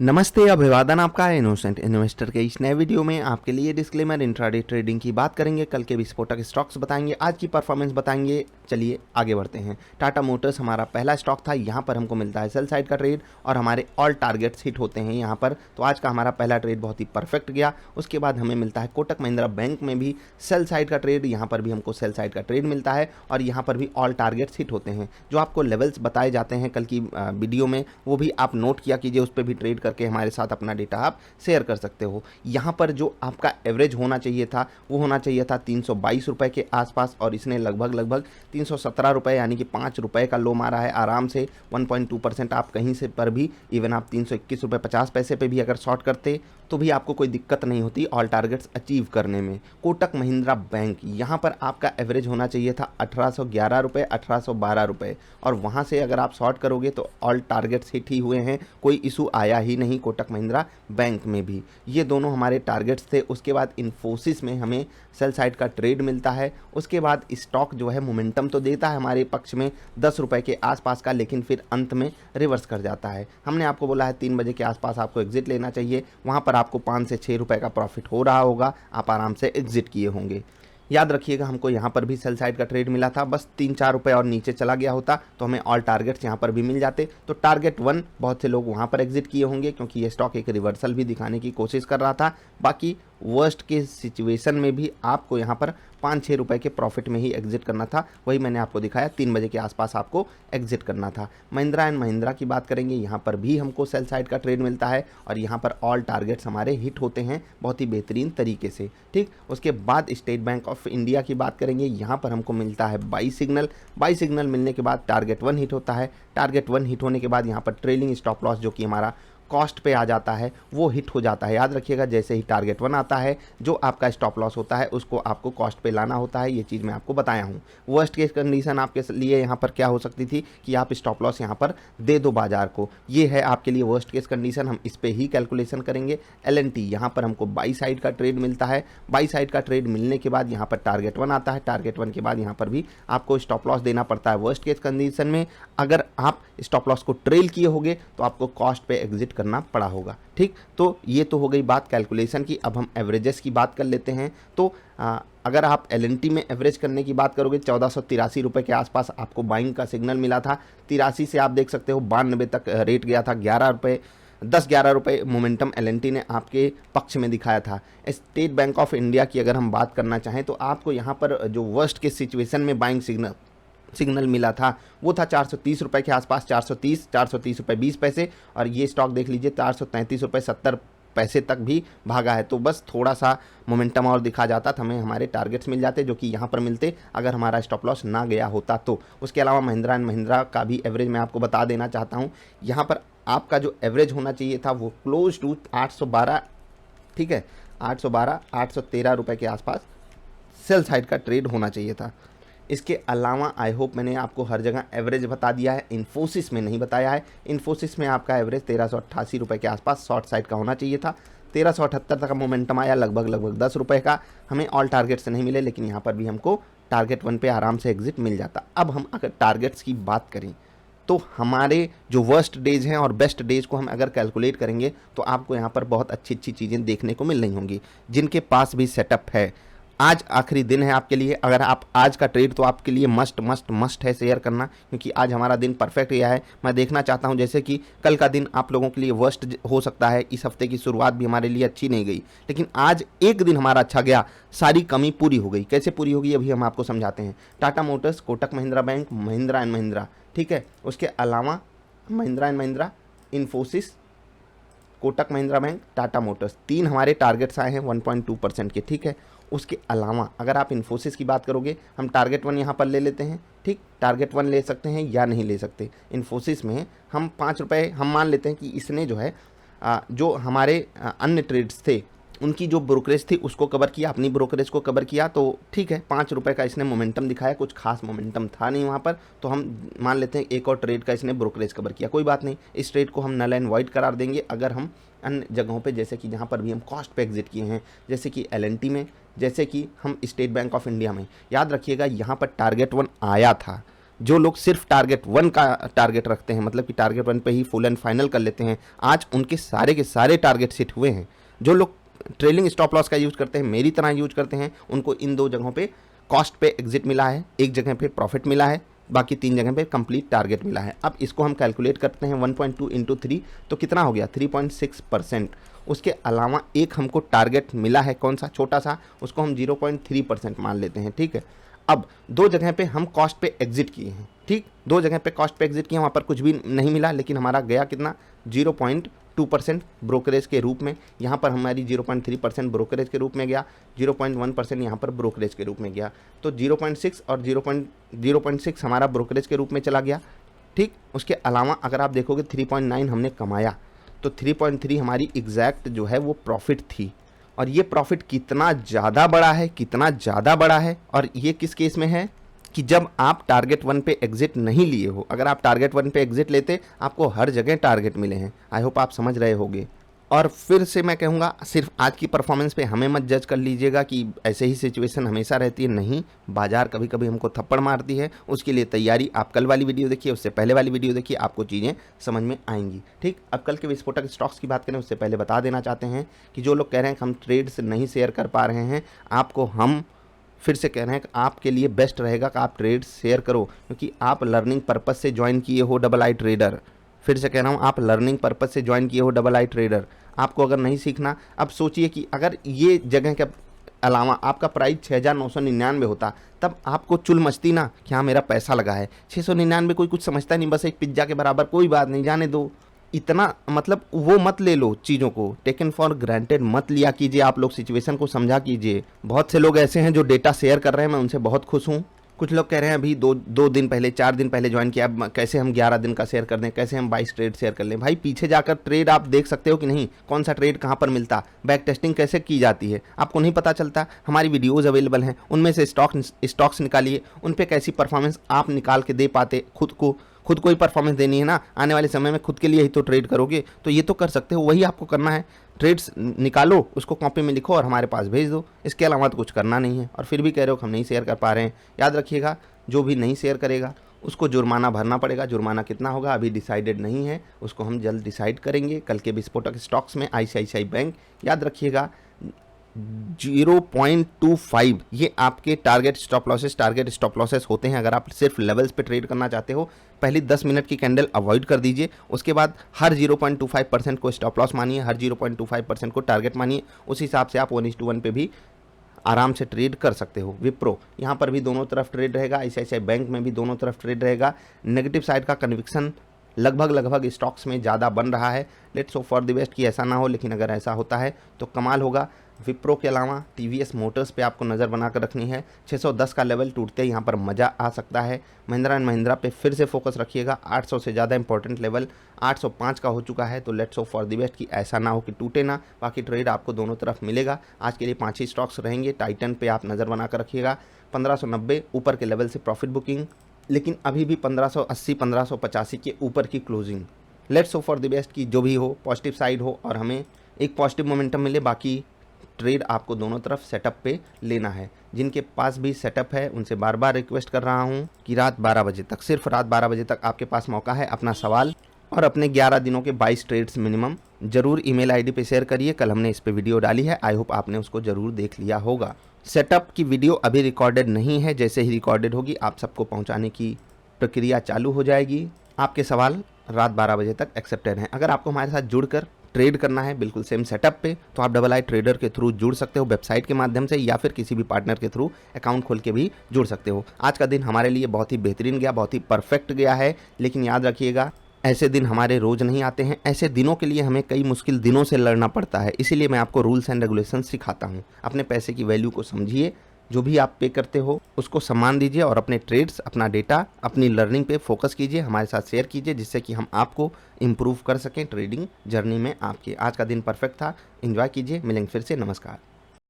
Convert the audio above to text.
नमस्ते, अभिवादन आपका है इनोसेंट इन्वेस्टर के इस नए वीडियो में आपके लिए डिस्क्लेमर। इंट्राडे ट्रेडिंग की बात करेंगे, कल के विस्फोटक स्टॉक्स बताएंगे, आज की परफॉर्मेंस बताएंगे। चलिए आगे बढ़ते हैं। टाटा मोटर्स हमारा पहला स्टॉक था, यहाँ पर हमको मिलता है सेल साइड का ट्रेड और हमारे ऑल टारगेट्स हिट होते हैं यहाँ पर। तो आज का हमारा पहला ट्रेड बहुत ही परफेक्ट गया। उसके बाद हमें मिलता है कोटक महिंद्रा बैंक में भी सेल साइड का ट्रेड, यहाँ पर भी हमको सेल साइड का ट्रेड मिलता है और यहाँ पर भी ऑल टारगेट्स हिट होते हैं। जो आपको लेवल्स बताए जाते हैं कल की वीडियो में, वो भी आप नोट किया कीजिए, उस पर भी ट्रेड करके हमारे साथ अपना डेटा आप शेयर कर सकते हो। यहाँ पर जो आपका एवरेज होना चाहिए था वो होना चाहिए था 322 रुपए के आसपास और इसने लगभग 317 रुपए यानी कि 5 रुपए का लो मारा है आराम से। 1.2% आप कहीं से पर भी, इवन आप 321 रुपए 50 पैसे पे भी अगर शॉर्ट करते तो भी आपको कोई दिक्कत नहीं होती ऑल टारगेट्स अचीव करने में। कोटक महिंद्रा बैंक, यहाँ पर आपका एवरेज होना चाहिए था 1811 रुपये 1812 रुपये और वहाँ से अगर आप शॉर्ट करोगे तो ऑल टारगेट्स हिट ही हुए हैं, कोई इशू आया ही नहीं कोटक महिंद्रा बैंक में भी। ये दोनों हमारे टारगेट्स थे। उसके बाद इन्फोसिस में हमें सेल साइड का ट्रेड मिलता है। उसके बाद स्टॉक जो है मोमेंटम तो देता है हमारे पक्ष में 10 रुपये के आसपास का, लेकिन फिर अंत में रिवर्स कर जाता है। हमने आपको बोला है 3 बजे के आसपास आपको एग्जिट लेना चाहिए, वहाँ पर आपको 5 से 6 रुपये का प्रॉफिट हो रहा होगा, आप आराम से एग्जिट किए होंगे। याद रखिएगा हमको यहाँ पर भी सेल साइड का ट्रेड मिला था, बस 3-4 रुपये और नीचे चला गया होता तो हमें ऑल टारगेट्स यहाँ पर भी मिल जाते। तो टारगेट 1 बहुत से लोग वहाँ पर एग्जिट किए होंगे क्योंकि ये स्टॉक एक रिवर्सल भी दिखाने की कोशिश कर रहा था। बाकी वर्स्ट के सिचुएशन में भी आपको यहाँ पर 5-6 रुपये के प्रॉफिट में ही एग्जिट करना था, वही मैंने आपको दिखाया। 3 बजे के आसपास आपको एग्जिट करना था। महिंद्रा एंड महिंद्रा की बात करेंगे, यहाँ पर भी हमको सेल साइड का ट्रेड मिलता है और यहाँ पर ऑल टारगेट्स हमारे हिट होते हैं बहुत ही बेहतरीन तरीके से। ठीक, उसके बाद स्टेट बैंक ऑफ इंडिया की बात करेंगे, यहाँ पर हमको मिलता है बाई सिग्नल मिलने के बाद टारगेट 1 हिट होता है। टारगेट 1 हिट होने के बाद यहाँ पर ट्रेलिंग स्टॉप लॉस जो कि हमारा कॉस्ट पे आ जाता है वो हिट हो जाता है। याद रखिएगा जैसे ही टारगेट 1 आता है, जो आपका स्टॉप लॉस होता है उसको आपको कॉस्ट पे लाना होता है। ये चीज़ मैं आपको बताया हूँ। वर्स्ट केस कंडीशन आपके लिए यहाँ पर क्या हो सकती थी कि आप स्टॉप लॉस यहाँ पर दे दो बाजार को, ये है आपके लिए वर्स्ट केस कंडीशन। हम इस पर ही कैलकुलेशन करेंगे। एल&टी, यहाँ पर हमको बाई साइड का ट्रेड मिलता है। बाई साइड का ट्रेड मिलने के बाद यहाँ पर टारगेट 1 आता है। टारगेट 1 के बाद यहाँ पर भी आपको स्टॉप लॉस देना पड़ता है। वर्स्ट केस कंडीशन में अगर आप स्टॉप लॉस को ट्रेल किए होंगे तो आपको कॉस्ट पे एग्जिट करना पड़ा होगा। ठीक, तो ये तो हो गई बात कैलकुलेशन की। अब हम एवरेजेस की बात कर लेते हैं। तो अगर आप एल&टी में एवरेज करने की बात करोगे 1483 रुपये के आसपास आपको बाइंग का सिग्नल मिला था। 83 से आप देख सकते हो 92 तक रेट गया था। 10-11 रुपये मोमेंटम एल&टी ने आपके पक्ष में दिखाया था। स्टेट बैंक ऑफ इंडिया की अगर हम बात करना चाहें तो आपको यहाँ पर जो वर्स्ट के सिचुएशन में बाइंग सिग्नल मिला था वो था 430 रुपये के आसपास, 430 रुपये 20 पैसे और ये स्टॉक देख लीजिए 433 रुपये 70 पैसे तक भी भागा है। तो बस थोड़ा सा मोमेंटम और दिखा जाता तो हमें हमारे टारगेट्स मिल जाते जो कि यहाँ पर मिलते अगर हमारा स्टॉप लॉस ना गया होता तो। उसके अलावा महिंद्रा एंड महिंद्रा का भी एवरेज मैं आपको बता देना चाहता हूँ। यहाँ पर आपका जो एवरेज होना चाहिए था वो क्लोज टू 812, ठीक है, 813 रुपये के आसपास सेल साइड का ट्रेड होना चाहिए था। इसके अलावा आई होप मैंने आपको हर जगह एवरेज बता दिया है, इन्फोसिस में नहीं बताया है। इन्फोसिस में आपका एवरेज 1388 रुपये के आसपास शॉर्ट साइड का होना चाहिए था। 1378 तक का मोमेंटम आया, लगभग 10 रुपये का। हमें ऑल टारगेट्स नहीं मिले, लेकिन यहाँ पर भी हमको टारगेट 1 पे आराम से एग्जिट मिल जाता। अब हम अगर टारगेट्स की बात करें तो हमारे जो वर्स्ट डेज हैं और बेस्ट डेज को हम अगर कैलकुलेट करेंगे तो आपको यहाँ पर बहुत अच्छी चीज़ें देखने को मिल रही होंगी। जिनके पास भी सेटअप है, आज आखिरी दिन है आपके लिए। अगर आप आज का ट्रेड तो आपके लिए मस्ट है शेयर करना, क्योंकि आज हमारा दिन परफेक्ट गया है। मैं देखना चाहता हूं जैसे कि कल का दिन आप लोगों के लिए वर्स्ट हो सकता है, इस हफ्ते की शुरुआत भी हमारे लिए अच्छी नहीं गई, लेकिन आज एक दिन हमारा अच्छा गया, सारी कमी पूरी हो गई। कैसे पूरी होगी अभी हम आपको समझाते हैं। Tata Motors, Kotak Mahindra bank, Mahindra and Mahindra, ठीक है, उसके अलावा Mahindra and Mahindra, Infosys, Kotak Mahindra bank, Tata Motors, 3 हमारे टारगेट्स आए हैं 1.2% के। ठीक है, उसके अलावा अगर आप इन्फोसिस की बात करोगे, हम टारगेट 1 यहाँ पर ले लेते हैं। ठीक, टारगेट 1 ले सकते हैं या नहीं ले सकते। इन्फोसिस में हम 5 रुपये हम मान लेते हैं कि इसने जो है जो हमारे अन्य ट्रेड्स थे उनकी जो ब्रोकरेज थी उसको कवर किया, अपनी ब्रोकरेज को कवर किया, तो ठीक है 5 रुपये का इसने मोमेंटम दिखाया। कुछ खास मोमेंटम था नहीं वहाँ पर, तो हम मान लेते हैं एक और ट्रेड का इसने ब्रोकरेज कवर किया। कोई बात नहीं, इस ट्रेड को हम नल एंड वाइड करार देंगे। अगर हम अन्य जगहों पे जैसे कि जहाँ पर भी हम कॉस्ट पे एग्जिट किए हैं, जैसे कि एल&टी में, जैसे कि हम स्टेट बैंक ऑफ इंडिया में, याद रखिएगा यहाँ पर टारगेट 1 आया था जो लोग सिर्फ टारगेट 1 का टारगेट रखते हैं, मतलब कि टारगेट 1 पे ही फुल एंड फाइनल कर लेते हैं, आज उनके सारे के सारे टारगेट हिट हुए हैं। जो लोग ट्रेलिंग स्टॉप लॉस का यूज करते हैं, मेरी तरह यूज करते हैं, उनको इन 2 जगहों पे कॉस्ट पे एग्जिट मिला है, एक जगह पे प्रॉफिट मिला है, बाकी 3 जगह पे कंप्लीट टारगेट मिला है। अब इसको हम कैलकुलेट करते हैं 1.2 इंटू 3, तो कितना हो गया 3.6%। उसके अलावा एक हमको टारगेट मिला है, कौन सा, छोटा सा, उसको हम 0.3% मान लेते हैं, ठीक है। अब 2 जगह पे हम कॉस्ट पे एग्जिट किए हैं, ठीक, 2 जगह पे कॉस्ट पे एग्जिट किए, वहाँ पर कुछ भी नहीं मिला, लेकिन हमारा गया कितना 0.2% ब्रोकरेज के रूप में। यहाँ पर हमारी 0.3% ब्रोकरेज के रूप में गया, 0.1% यहाँ पर ब्रोकरेज के रूप में गया। तो 0.6 और 0.6 हमारा ब्रोकरेज के रूप में चला गया, ठीक। उसके अलावा अगर आप देखोगे 3.9 हमने कमाया, तो 3.3 हमारी एग्जैक्ट जो है वो प्रॉफिट थी। और ये प्रॉफिट कितना ज़्यादा बड़ा है, कितना ज़्यादा बड़ा है, और ये किस केस में है कि जब आप टारगेट 1 पे एग्जिट नहीं लिए हो। अगर आप टारगेट 1 पे एग्जिट लेते, आपको हर जगह टारगेट मिले हैं। आई होप आप समझ रहे होंगे। और फिर से मैं कहूँगा, सिर्फ आज की परफॉर्मेंस पे हमें मत जज कर लीजिएगा कि ऐसे ही सिचुएशन हमेशा रहती है। नहीं, बाजार कभी कभी हमको थप्पड़ मारती है, उसके लिए तैयारी आप कल वाली वीडियो देखिए, उससे पहले वाली वीडियो देखिए, आपको चीज़ें समझ में आएंगी, ठीक। अब कल के विस्फोटक स्टॉक्स की बात करें, उससे पहले बता देना चाहते हैं कि जो लोग कह रहे हैं कि हम ट्रेड्स नहीं शेयर कर पा रहे हैं, आपको हम फिर से कह रहे हैं कि आपके लिए बेस्ट रहेगा कि आप ट्रेड शेयर करो, क्योंकि आप लर्निंग पर्पज़ से ज्वाइन किए हो डबल आई ट्रेडर। फिर से कह रहा हूँ, आप लर्निंग पर्पज़ से ज्वाइन किए हो डबल आई ट्रेडर। आपको अगर नहीं सीखना, अब सोचिए कि अगर ये जगह के अलावा आपका प्राइस 6,999 होता, तब आपको चुल मचती ना कि हाँ मेरा पैसा लगा है। 699 कोई कुछ समझता नहीं, बस एक पिज्ज़ा के बराबर, कोई बात नहीं, जाने दो। इतना मतलब वो मत ले लो, चीज़ों को टेकन फॉर ग्रांटेड मत लिया कीजिए। आप लोग सिचुएशन को समझा कीजिए। बहुत से लोग ऐसे हैं जो डेटा शेयर कर रहे हैं, मैं उनसे बहुत खुश हूँ। कुछ लोग कह रहे हैं अभी दो दिन पहले, 4 दिन पहले ज्वाइन किया, कैसे हम 11 दिन का शेयर कर दें, कैसे हम 22 ट्रेड शेयर कर लें। भाई पीछे जाकर ट्रेड आप देख सकते हो कि नहीं, कौन सा ट्रेड कहाँ पर मिलता, बैक टेस्टिंग कैसे की जाती है, आपको नहीं पता चलता। हमारी वीडियोज़ अवेलेबल हैं, उनमें से स्टॉक्स निकालिए, उन पर कैसी परफॉर्मेंस आप निकाल के दे पाते। खुद को ही परफॉर्मेंस देनी है ना, आने वाले समय में खुद के लिए ही तो ट्रेड करोगे, तो ये तो कर सकते हो, वही आपको करना है। ट्रेड्स निकालो, उसको कॉपी में लिखो और हमारे पास भेज दो, इसके अलावा तो कुछ करना नहीं है। और फिर भी कह रहे हो कि हम नहीं शेयर कर पा रहे हैं, याद रखिएगा, जो भी नहीं शेयर करेगा उसको जुर्माना भरना पड़ेगा। जुर्माना कितना होगा अभी डिसाइडेड नहीं है, उसको हम जल्द डिसाइड करेंगे कल के विस्फोटक स्टॉक्स में। ICICI बैंक, याद रखिएगा 0.25 ये आपके टारगेट स्टॉप लॉसेस होते हैं। अगर आप सिर्फ लेवल्स पे ट्रेड करना चाहते हो, पहली 10 मिनट की कैंडल अवॉइड कर दीजिए। उसके बाद हर 0.25% को स्टॉप लॉस मानिए, हर 0.25% को टारगेट मानिए। उस हिसाब से आप 1:1 पे भी आराम से ट्रेड कर सकते हो। विप्रो, यहाँ पर भी दोनों तरफ ट्रेड रहेगा, ICICI बैंक में भी दोनों तरफ ट्रेड रहेगा। नेगेटिव साइड का कन्विक्शन लगभग स्टॉक्स में ज़्यादा बन रहा है। Let's hope for the best कि ऐसा ना हो, लेकिन अगर ऐसा होता है तो कमाल होगा। विप्रो के अलावा TVS मोटर्स पे आपको नज़र बनाकर रखनी है। 610 का लेवल टूटते ही यहाँ पर मज़ा आ सकता है। महिंद्रा एंड महिंद्रा पे फिर से फोकस रखिएगा। 800 से ज़्यादा इंपॉर्टेंट लेवल 805 का हो चुका है, तो let's hope for the best कि ऐसा ना हो कि टूटे ना। बाकी ट्रेड आपको दोनों तरफ मिलेगा। आज के लिए 5 ही स्टॉक्स रहेंगे। टाइटन पे आप नज़र बनाकर रखिएगा। 1590 ऊपर के लेवल से प्रॉफिट बुकिंग, लेकिन अभी भी 1580 1585 के ऊपर की closing. Let's hope for the best कि जो भी हो पॉजिटिव साइड हो और हमें एक पॉजिटिव मोमेंटम मिले। बाकी ट्रेड आपको दोनों तरफ सेटअप पे लेना है। जिनके पास भी सेटअप है उनसे बार बार रिक्वेस्ट कर रहा हूँ कि रात 12 बजे तक, सिर्फ रात 12 बजे तक आपके पास मौका है अपना सवाल और अपने 11 दिनों के 22 ट्रेड्स मिनिमम जरूर ईमेल आईडी पे शेयर करिए। कल हमने इस पे वीडियो डाली है, आई होप आपने उसको जरूर देख लिया होगा। सेटअप की वीडियो अभी रिकॉर्डेड नहीं है, जैसे ही रिकॉर्डेड होगी आप सबको पहुँचाने की प्रक्रिया चालू हो जाएगी। आपके सवाल रात 12 बजे तक एक्सेप्टेड हैं। अगर आपको हमारे साथ जुड़कर ट्रेड करना है बिल्कुल सेम सेटअप पे, तो आप डबल आई ट्रेडर के थ्रू जुड़ सकते हो, वेबसाइट के माध्यम से, या फिर किसी भी पार्टनर के थ्रू अकाउंट खोल के भी जुड़ सकते हो। आज का दिन हमारे लिए बहुत ही बेहतरीन गया, बहुत ही परफेक्ट गया है। लेकिन याद रखिएगा, ऐसे दिन हमारे रोज़ नहीं आते हैं। ऐसे दिनों के लिए हमें कई मुश्किल दिनों से लड़ना पड़ता है। इसीलिए मैं आपको रूल्स एंड रेगुलेशन सिखाता हूँ। अपने पैसे की वैल्यू को समझिए, जो भी आप पे करते हो उसको सम्मान दीजिए और अपने ट्रेड्स, अपना डेटा, अपनी लर्निंग पे फोकस कीजिए, हमारे साथ शेयर कीजिए, जिससे कि हम आपको इम्प्रूव कर सकें ट्रेडिंग जर्नी में आपके। आज का दिन परफेक्ट था, एंजॉय कीजिए। मिलेंगे फिर से, नमस्कार।